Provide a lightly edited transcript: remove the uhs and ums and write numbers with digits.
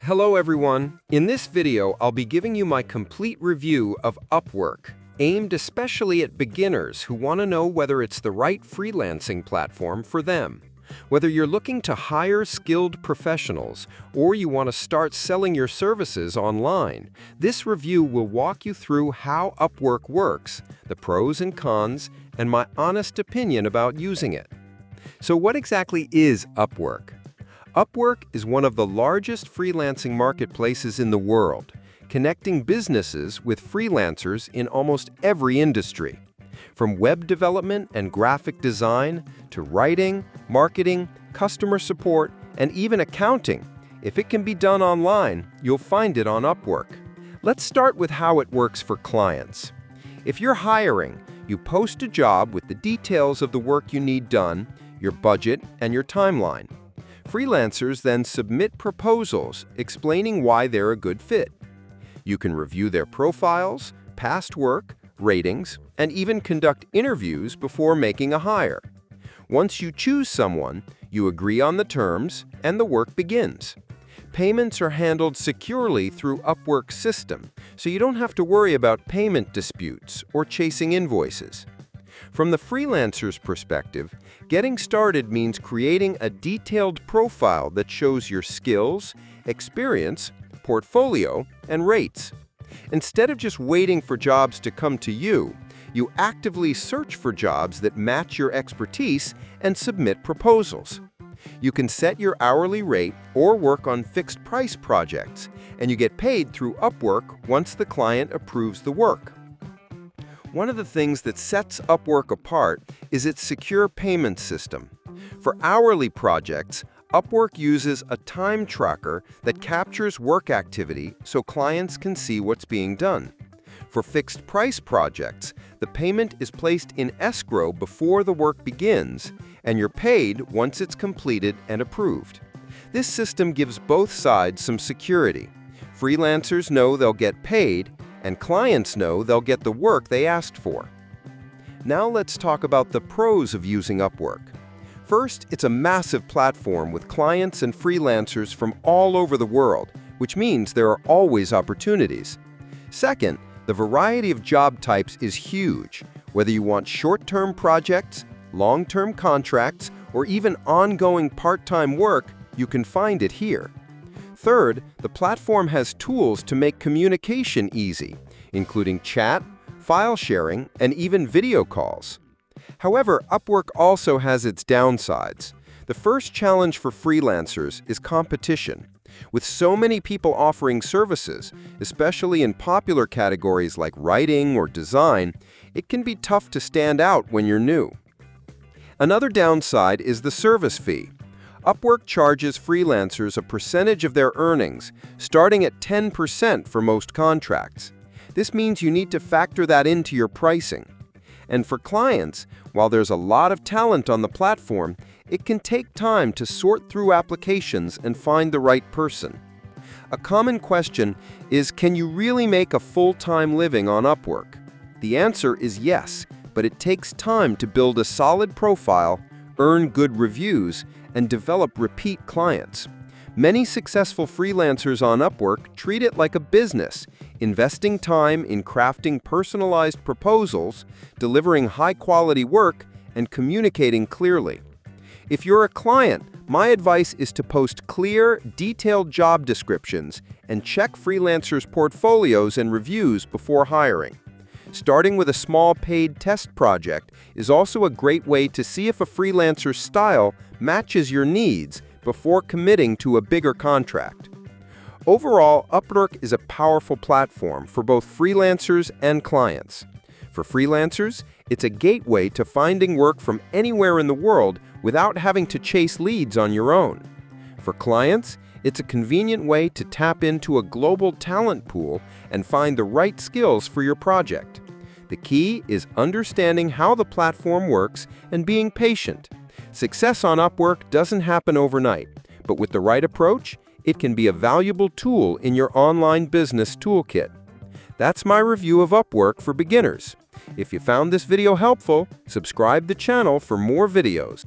Hello everyone. In this video, I'll be giving you my complete review of Upwork, aimed especially at beginners who want to know whether it's the right freelancing platform for them. Whether you're looking to hire skilled professionals or you want to start selling your services online, this review will walk you through how Upwork works, the pros and cons, and my honest opinion about using it. So what exactly is Upwork? Upwork is one of the largest freelancing marketplaces in the world, connecting businesses with freelancers in almost every industry. From web development and graphic design to writing, marketing, customer support, and even accounting. If it can be done online, you'll find it on Upwork. Let's start with how it works for clients. If you're hiring, you post a job with the details of the work you need done, your budget, and your timeline. Freelancers then submit proposals explaining why they're a good fit. You can review their profiles, past work, ratings, and even conduct interviews before making a hire. Once you choose someone, you agree on the terms, and the work begins. Payments are handled securely through Upwork's system, so you don't have to worry about payment disputes or chasing invoices. From the freelancer's perspective, getting started means creating a detailed profile that shows your skills, experience, portfolio, and rates. Instead of just waiting for jobs to come to you, you actively search for jobs that match your expertise and submit proposals. You can set your hourly rate or work on fixed-price projects, and you get paid through Upwork once the client approves the work. One of the things that sets Upwork apart is its secure payment system. For hourly projects, Upwork uses a time tracker that captures work activity so clients can see what's being done. For fixed-price projects, the payment is placed in escrow before the work begins, and you're paid once it's completed and approved. This system gives both sides some security. Freelancers know they'll get paid, and clients know they'll get the work they asked for. Now let's talk about the pros of using Upwork. First, it's a massive platform with clients and freelancers from all over the world, which means there are always opportunities. Second, the variety of job types is huge. Whether you want short-term projects, long-term contracts, or even ongoing part-time work, you can find it here. Third, the platform has tools to make communication easy, including chat, file sharing, and even video calls. However, Upwork also has its downsides. The first challenge for freelancers is competition. With so many people offering services, especially in popular categories like writing or design, it can be tough to stand out when you're new. Another downside is the service fee. Upwork charges freelancers a percentage of their earnings, starting at 10% for most contracts. This means you need to factor that into your pricing. And for clients, while there's a lot of talent on the platform, it can take time to sort through applications and find the right person. A common question is, can you really make a full-time living on Upwork? The answer is yes, but it takes time to build a solid profile, earn good reviews, and develop repeat clients. Many successful freelancers on Upwork treat it like a business, investing time in crafting personalized proposals, delivering high-quality work, and communicating clearly. If you're a client, my advice is to post clear, detailed job descriptions and check freelancers' portfolios and reviews before hiring. Starting with a small paid test project is also a great way to see if a freelancer's style matches your needs before committing to a bigger contract. Overall, Upwork is a powerful platform for both freelancers and clients. For freelancers, it's a gateway to finding work from anywhere in the world without having to chase leads on your own. For clients, it's a convenient way to tap into a global talent pool and find the right skills for your project. The key is understanding how the platform works and being patient. Success on Upwork doesn't happen overnight, but with the right approach, it can be a valuable tool in your online business toolkit. That's my review of Upwork for beginners. If you found this video helpful, subscribe the channel for more videos.